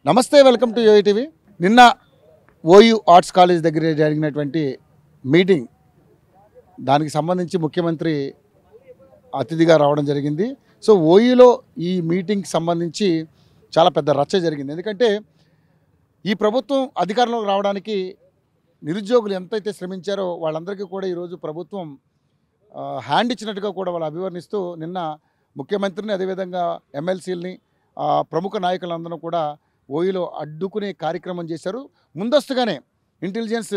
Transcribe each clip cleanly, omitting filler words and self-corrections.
నమస్తే, welcome to యూఐటీవీ. నిన్న OU arts college దగ్గర జరిగినటువంటి మీటింగ్, దానికి సంబంధించి ముఖ్యమంత్రి అతిథిగా రావడం జరిగింది. సో ఓయూలో ఈ మీటింగ్కి సంబంధించి చాలా పెద్ద రచ్చ జరిగింది. ఎందుకంటే ఈ ప్రభుత్వం అధికారంలోకి రావడానికి నిరుద్యోగులు ఎంతైతే శ్రమించారో వాళ్ళందరికీ కూడా ఈరోజు ప్రభుత్వం హ్యాండ్ ఇచ్చినట్టుగా కూడా వాళ్ళు అభివర్ణిస్తూ నిన్న ముఖ్యమంత్రిని, అదేవిధంగా ఎమ్మెల్సీలని, ప్రముఖ నాయకులందరూ కూడా ఓయూలో అడ్డుకునే కార్యక్రమం చేశారు. ముందస్తుగానే ఇంటెలిజెన్స్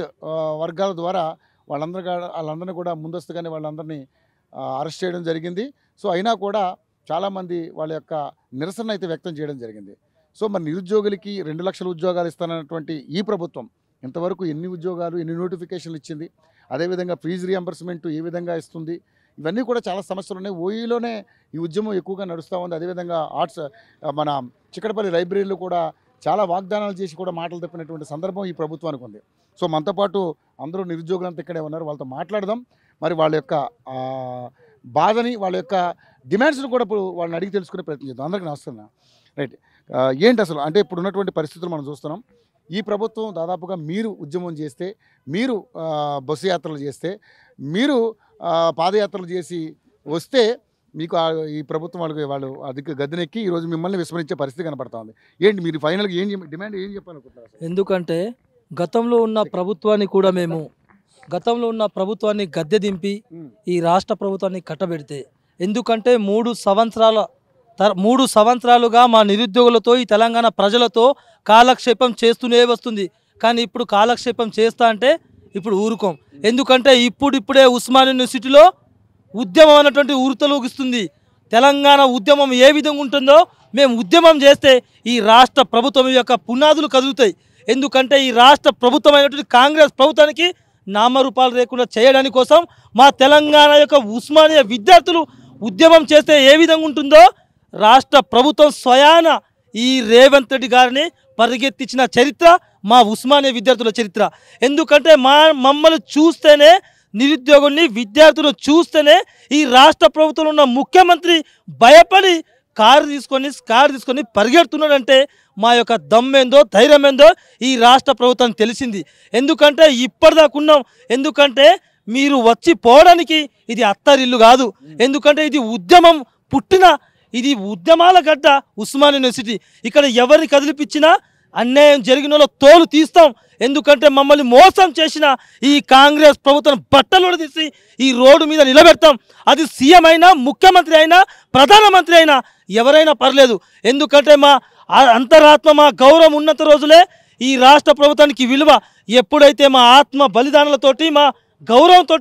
వర్గాల ద్వారా వాళ్ళందరినీ కూడా ముందస్తుగానే వాళ్ళందరినీ అరెస్ట్ చేయడం జరిగింది. సో అయినా కూడా చాలామంది వాళ్ళ యొక్క నిరసన అయితే వ్యక్తం చేయడం జరిగింది. సో మరి నిరుద్యోగులకి 2 లక్షల ఉద్యోగాలు ఇస్తానన్నటువంటి ఈ ప్రభుత్వం ఇంతవరకు ఎన్ని ఉద్యోగాలు, ఎన్ని నోటిఫికేషన్లు ఇచ్చింది, అదేవిధంగా ఫీజు రియంబర్స్మెంట్ ఏ విధంగా ఇస్తుంది, ఇవన్నీ కూడా చాలా సమస్యలు ఉన్నాయి. ఓయూలోనే ఈ ఉద్యమం ఎక్కువగా నడుస్తూ ఉంది. అదేవిధంగా ఆర్ట్స్ మన చిక్కడపల్లి లైబ్రరీలో కూడా చాలా వాగ్దానాలు చేసి కూడా మాటలు తప్పినటువంటి సందర్భం ఈ ప్రభుత్వానికి ఉంది. సో మనతో పాటు అందరూ నిరుద్యోగులంతా ఇక్కడే ఉన్నారు, వాళ్ళతో మాట్లాడదాం. మరి వాళ్ళ యొక్క బాధని, వాళ్ళ యొక్క డిమాండ్స్ని కూడా ఇప్పుడు వాళ్ళని అడిగి తెలుసుకునే ప్రయత్నం చేద్దాం. అందరికీ నమస్కారం. రైట్, ఏంటి అసలు అంటే ఇప్పుడు ఉన్నటువంటి పరిస్థితులు మనం చూస్తున్నాం. ఈ ప్రభుత్వం దాదాపుగా మీరు ఉద్యమం చేస్తే, మీరు బస్సు యాత్రలు చేస్తే, మీరు పాదయాత్రలు చేసి వస్తే మీకు ఈ ప్రభుత్వం వాళ్ళు అధిక గద్దెనెక్కి ఈరోజు మిమ్మల్ని విస్మరించే పరిస్థితి కనపడతా ఉంది. ఏంటి మీరు ఫైనల్గా డిమాండ్ ఏం చెప్పాలనుకుంటున్నారు? ఎందుకంటే గతంలో ఉన్న ప్రభుత్వాన్ని గద్దె దింపి ఈ రాష్ట్ర ప్రభుత్వాన్ని కట్టబెడితే, ఎందుకంటే 3 సంవత్సరాలుగా మా నిరుద్యోగులతో, ఈ తెలంగాణ ప్రజలతో కాలక్షేపం చేస్తూనే వస్తుంది. కానీ ఇప్పుడు కాలక్షేపం చేస్తా అంటే ఇప్పుడు ఊరుకోం. ఎందుకంటే ఇప్పుడే ఉస్మానియా యూనివర్సిటీలో ఉద్యమం అన్నటువంటి ఉరుతలూగిస్తుంది. తెలంగాణ ఉద్యమం ఏ విధంగా ఉంటుందో మేము ఉద్యమం చేస్తే ఈ రాష్ట్ర ప్రభుత్వం యొక్క పునాదులు కదులుతాయి. ఎందుకంటే ఈ రాష్ట్ర ప్రభుత్వం అయినటువంటి కాంగ్రెస్ ప్రభుత్వానికి నామరూపాలు లేకుండా చేయడానికి కోసం మా తెలంగాణ యొక్క ఉస్మానియా విద్యార్థులు ఉద్యమం చేస్తే ఏ విధంగా ఉంటుందో రాష్ట్ర ప్రభుత్వం స్వయాన ఈ రేవంత్ రెడ్డి గారిని పరిగెత్తించిన చరిత్ర మా ఉస్మానియా విద్యార్థుల చరిత్ర. ఎందుకంటే మమ్మల్ని చూస్తేనే, నిరుద్యోగుల్ని, విద్యార్థులను చూస్తేనే ఈ రాష్ట్ర ప్రభుత్వంలో ఉన్న ముఖ్యమంత్రి భయపడి కారు తీసుకొని పరిగెడుతున్నాడంటే మా యొక్క దమ్మేందో, ధైర్యం ఏందో ఈ రాష్ట్ర ప్రభుత్వానికి తెలిసింది. ఎందుకంటే ఇప్పటిదాకున్నాం. ఎందుకంటే మీరు వచ్చి పోవడానికి ఇది అత్తరిల్లు కాదు. ఎందుకంటే ఇది ఉద్యమం ఇది ఉద్యమాల గడ్డ ఉస్మానియా యూనివర్సిటీ. ఇక్కడ ఎవరిని కదిలిపించినా అన్యాయం జరిగిన వాళ్ళ తోలు తీస్తాం. ఎందుకంటే మమ్మల్ని మోసం చేసిన ఈ కాంగ్రెస్ ప్రభుత్వం బట్టలు తీసి ఈ రోడ్డు మీద నిలబెడతాం. అది సీఎం అయినా, ముఖ్యమంత్రి అయినా, ప్రధానమంత్రి అయినా, ఎవరైనా పర్లేదు. ఎందుకంటే మా అంతరాత్మ, మా గౌరవం ఉన్నంత రోజులే ఈ రాష్ట్ర ప్రభుత్వానికి విలువ. ఎప్పుడైతే మా ఆత్మ బలిదానాలతోటి, మా గౌరవంతో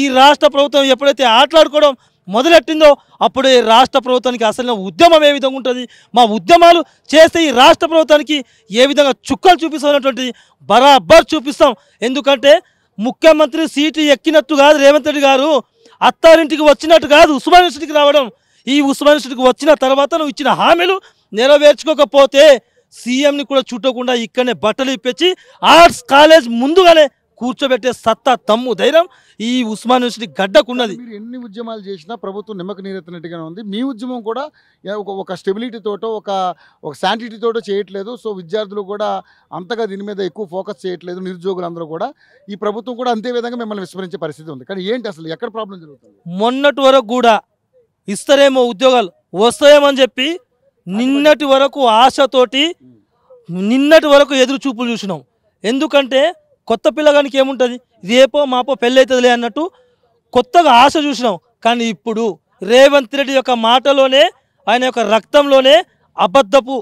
ఈ రాష్ట్ర ప్రభుత్వం ఎప్పుడైతే ఆటలాడుకోవడం మొదలెట్టిందో అప్పుడే రాష్ట్ర ప్రభుత్వానికి అసలు ఉద్యమం ఏ విధంగా ఉంటుంది, మా ఉద్యమాలు చేస్తే ఈ రాష్ట్ర ప్రభుత్వానికి ఏ విధంగా చుక్కలు చూపిస్తామన్నటువంటి బరాబర్ చూపిస్తాం. ఎందుకంటే ముఖ్యమంత్రి సీటు ఎక్కినట్టు కాదు రేవంత్ రెడ్డి గారు, అత్తారింటికి వచ్చినట్టు కాదు ఉస్మానియా యూనివర్సిటీకి రావడం. ఈ ఉస్మానియా యూనివర్సిటీకి వచ్చిన తర్వాత నువ్వు ఇచ్చిన హామీలు నెరవేర్చుకోకపోతే సీఎంని కూడా చుట్టకుండా ఇక్కడనే బట్టలు ఇప్పించి ఆర్ట్స్ కాలేజ్ ముందుగానే కూర్చోబెట్టే సత్తా, తమ్ము, ధైర్యం ఈ ఉస్మానియా యూనివర్సిటీ గడ్డకున్నది. మీరు ఎన్ని ఉద్యమాలు చేసినా ప్రభుత్వం నిమ్మక నీరెత్తినట్టుగానే ఉంది. మీ ఉద్యమం కూడా ఒక స్టెబిలిటీతోటో, ఒక శాంటిటీతోటో చేయట్లేదు. సో విద్యార్థులు కూడా అంతగా దీని మీద ఎక్కువ ఫోకస్ చేయట్లేదు. నిరుద్యోగులందరూ కూడా ఈ ప్రభుత్వం కూడా అంతే విధంగా మిమ్మల్ని విస్మరించే పరిస్థితి ఉంది. కానీ ఏంటి అసలు ఎక్కడ ప్రాబ్లం జరుగుతుంది? మొన్నటి వరకు కూడా ఇస్తారేమో ఉద్యోగాలు వస్తాయేమని చెప్పి నిన్నటి వరకు ఆశతోటి, నిన్నటి వరకు ఎదురు చూపులు చూసినాం. ఎందుకంటే కొత్త పిల్లగానికి ఏముంటుంది, రేపో మాపో పెళ్ళి అవుతుందిలే అన్నట్టు కొత్తగా ఆశ చూసినాం. కానీ ఇప్పుడు రేవంత్ రెడ్డి యొక్క మాటలోనే, ఆయన యొక్క రక్తంలోనే అబద్ధపు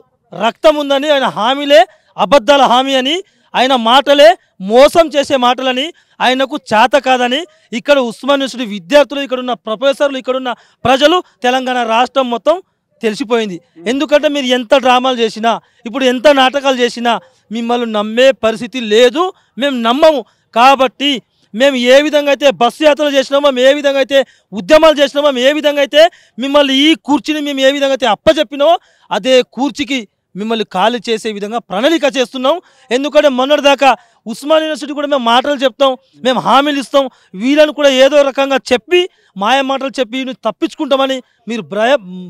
రక్తం ఉందని, ఆయన హామీలే అబద్ధాల హామీ అని, ఆయన మాటలే మోసం చేసే మాటలని, ఆయనకు చేత కాదని ఇక్కడ ఉస్మానియా యూనివర్సిటీ విద్యార్థులు, ఇక్కడున్న ప్రొఫెసర్లు, ఇక్కడున్న ప్రజలు, తెలంగాణ రాష్ట్రం మొత్తం తెలిసిపోయింది. ఎందుకంటే మీరు ఎంత డ్రామాలు చేసినా, ఇప్పుడు ఎంత నాటకాలు చేసినా మిమ్మల్ని నమ్మే పరిస్థితి లేదు. మేము నమ్మము. కాబట్టి మేము ఏ విధంగా అయితే బస్సు యాత్రలు చేసినామో, మేము ఏ విధంగా అయితే ఉద్యమాలు చేసినామో, మేము ఏ విధంగా అయితే మిమ్మల్ని ఈ కూర్చుని మేము ఏ విధంగా అయితే అప్పచెప్పినామో అదే కూర్చికి మిమ్మల్ని ఖాళీ చేసే విధంగా ప్రణాళిక చేస్తున్నాం. ఎందుకంటే మొన్నటిదాకా ఉస్మానియా యూనివర్సిటీ కూడా మేము మాటలు చెప్తాం, మేము హామీలు ఇస్తాం, వీళ్ళని కూడా ఏదో రకంగా చెప్పి మాయ మాటలు చెప్పి తప్పించుకుంటామని మీరు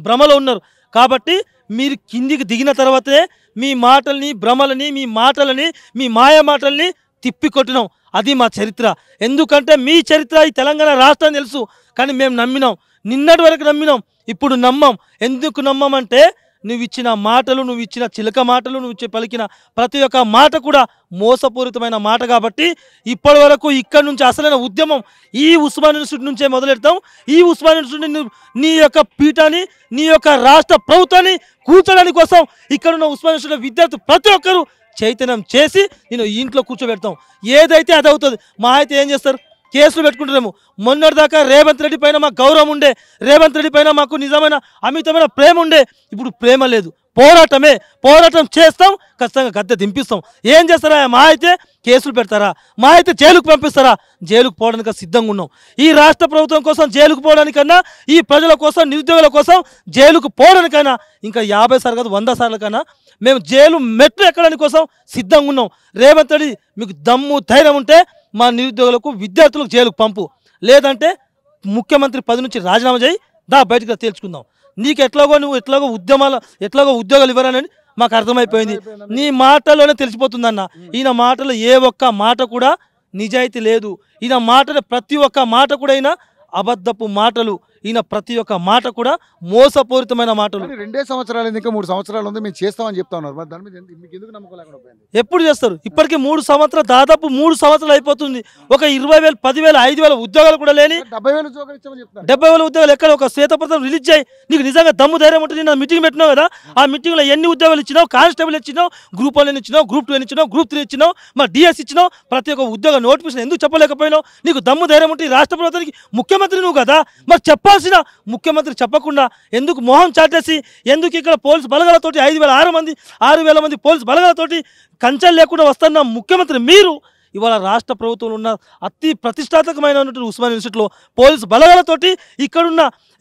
భ్రమలో ఉన్నారు. కాబట్టి మీరు కిందికి దిగిన తర్వాతనే మీ మాటల్ని భ్రమలని మీ మాటలని మీ మాయ మాటల్ని తిప్పికొట్టినాం. అది మా చరిత్ర. ఎందుకంటే మీ చరిత్ర ఈ తెలంగాణ రాష్ట్రం తెలుసు, కానీ మేము నమ్మినాం. నిన్నటి వరకు నమ్మినాం, ఇప్పుడు నమ్మం. ఎందుకు నమ్మమంటే నువ్వు ఇచ్చిన మాటలు, నువ్వు ఇచ్చిన చిలక మాటలు, నువ్వు పలికిన ప్రతి ఒక్క మాట కూడా మోసపూరితమైన మాట. కాబట్టి ఇప్పటి వరకు ఇక్కడ నుంచి అసలైన ఉద్యమం ఈ ఉస్మానియా యూనివర్సిటీ నుంచే మొదలెడతాం. ఈ ఉస్మానియా యూనివర్సిటీ నీ యొక్క పీఠాన్ని, నీ యొక్క రాష్ట్ర ప్రభుత్వాన్ని కూర్చోడానికి కోసం ఇక్కడున్న ఉస్మానియా యూనివర్సిటీ విద్యార్థులు ప్రతి ఒక్కరూ చైతన్యం చేసి నేను ఇంట్లో కూర్చోబెడతాం. ఏదైతే అది అవుతుంది. మా అయితే ఏం చేస్తారు, కేసులు పెట్టుకుంటారేమో. మొన్నటిదాకా రేవంత్ రెడ్డి పైన మాకు గౌరవం ఉండే, రేవంత్ రెడ్డి పైన మాకు నిజమైన అమితమైన ప్రేమ ఉండే. ఇప్పుడు ప్రేమ లేదు, పోరాటం చేస్తాం, ఖచ్చితంగా గద్దె దింపిస్తాం. ఏం చేస్తారా, మా అయితే కేసులు పెడతారా, మా అయితే జైలుకు పంపిస్తారా? జైలుకు పోవడానికి సిద్ధంగా ఉన్నాం. ఈ రాష్ట్ర ప్రభుత్వం కోసం జైలుకు పోవడానికన్నా, ఈ ప్రజల కోసం, నిరుద్యోగుల కోసం జైలుకు పోవడానికైనా ఇంకా 50 సార్లు కాదు 100 సార్ల కన్నా మేము జైలు మెట్లు ఎక్కడానికి కోసం సిద్ధంగా ఉన్నాం. రేవంత్ రెడ్డి మీకు దమ్ము ధైర్యం ఉంటే మా నిరుద్యోగులకు, విద్యార్థులకు జైలుకు పంపు, లేదంటే ముఖ్యమంత్రి పదవి నుంచి రాజీనామా చేయి, బయటకు తేల్చుకుందాం. నీకు నువ్వు ఎట్లాగో ఉద్యోగాలు ఇవ్వరని మాకు అర్థమైపోయింది. నీ మాటలోనే తెలిసిపోతుందన్న. ఈయన మాటలో ఏ ఒక్క మాట కూడా నిజాయితీ లేదు. ఈయన మాటలో ప్రతి ఒక్క మాట కూడా ఈయన అబద్ధపు మాటలు. ఈయన ప్రతి ఒక్క మాట కూడా మోసపూరితమైన మాటలు. 2 సంవత్సరాలు ఇంకా 3 సంవత్సరాలు ఉంది, మేము చేస్తామని చెప్తా ఉన్నారు. మరి దాని మీద మీకు ఎందుకు నమ్మకం లేకుండా పోయింది? ఎప్పుడు చేస్తారు? ఇప్పటికీ 3 సంవత్సరాలు, దాదాపు 3 సంవత్సరాలు అయిపోతుంది. ఒక 20,000, 10,000, 5,000 ఉద్యోగాలు కూడా లేని 70,000 ఉద్యోగాలు ఇచ్చామని చెప్తాను. 70,000 ఉద్యోగాలు ఎక్కడ? ఒక శ్వేతపత్రం రిలీజ్ చేయి. నీకు నిజంగా దమ్ము ధైర్యం ఉంటుంది. నా మీటింగ్ పెట్టినావు కదా, ఆ మీటింగ్లో ఎన్ని ఉద్యోగాలు ఇచ్చినావు? కానిస్టేబుల్ ఇచ్చినావు, గ్రూప్ 1 ఇచ్చినావు, గ్రూప్ 2 ఇచ్చినావు, గ్రూప్ 3 ఇచ్చినావు, మా డిఎస్ ఇచ్చినావు. ప్రతి ఒక్క ఉద్యోగ నోటిఫికేషన్ ఎందుకు చెప్పలేకపోయినావు? నీకు దమ్ము ధైర్యం ఉంటుంది. రాష్ట్ర ప్రభుత్వానికి ముఖ్యమంత్రి నువ్వు కదా, మరి చెప్పాల్సిన ముఖ్యమంత్రి చెప్పకుండా ఎందుకు మొహం చాటేసి, ఎందుకు ఇక్కడ పోలీసు బలగాలతోటి 6,000 మంది పోలీసు బలగాలతోటి కంచెలు లేకుండా వస్తున్న ముఖ్యమంత్రి మీరు ఇవాళ రాష్ట్ర ప్రభుత్వంలో ఉన్న అతి ప్రతిష్టాత్మకమైనటువంటి ఉస్మానియా యూనివర్సిటీలో పోలీసు బలగాలతోటి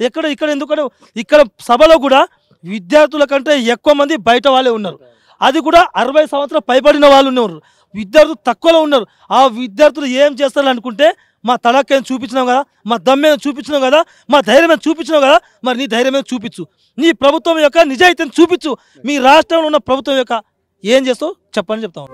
ఎందుకంటే ఇక్కడ సభలో కూడా విద్యార్థుల కంటే ఎక్కువ మంది బయట వాళ్ళే ఉన్నారు. అది కూడా 60 సంవత్సరాలు పైబడిన వాళ్ళు ఉన్నారు, విద్యార్థులు తక్కువలో ఉన్నారు. ఆ విద్యార్థులు ఏం చేస్తారు అనుకుంటే మా తడక్కని చూపించినావు కదా, మా దమ్మేని చూపించినావు కదా, మా ధైర్యమే చూపించినావు కదా, మరి నీ ధైర్యమే చూపించు, నీ ప్రభుత్వం యొక్క నిజాయితీని చూపించు. మీ రాష్ట్రంలో ఉన్న ప్రభుత్వం యొక్క ఏం చేస్తావు చెప్పని చెప్తాను.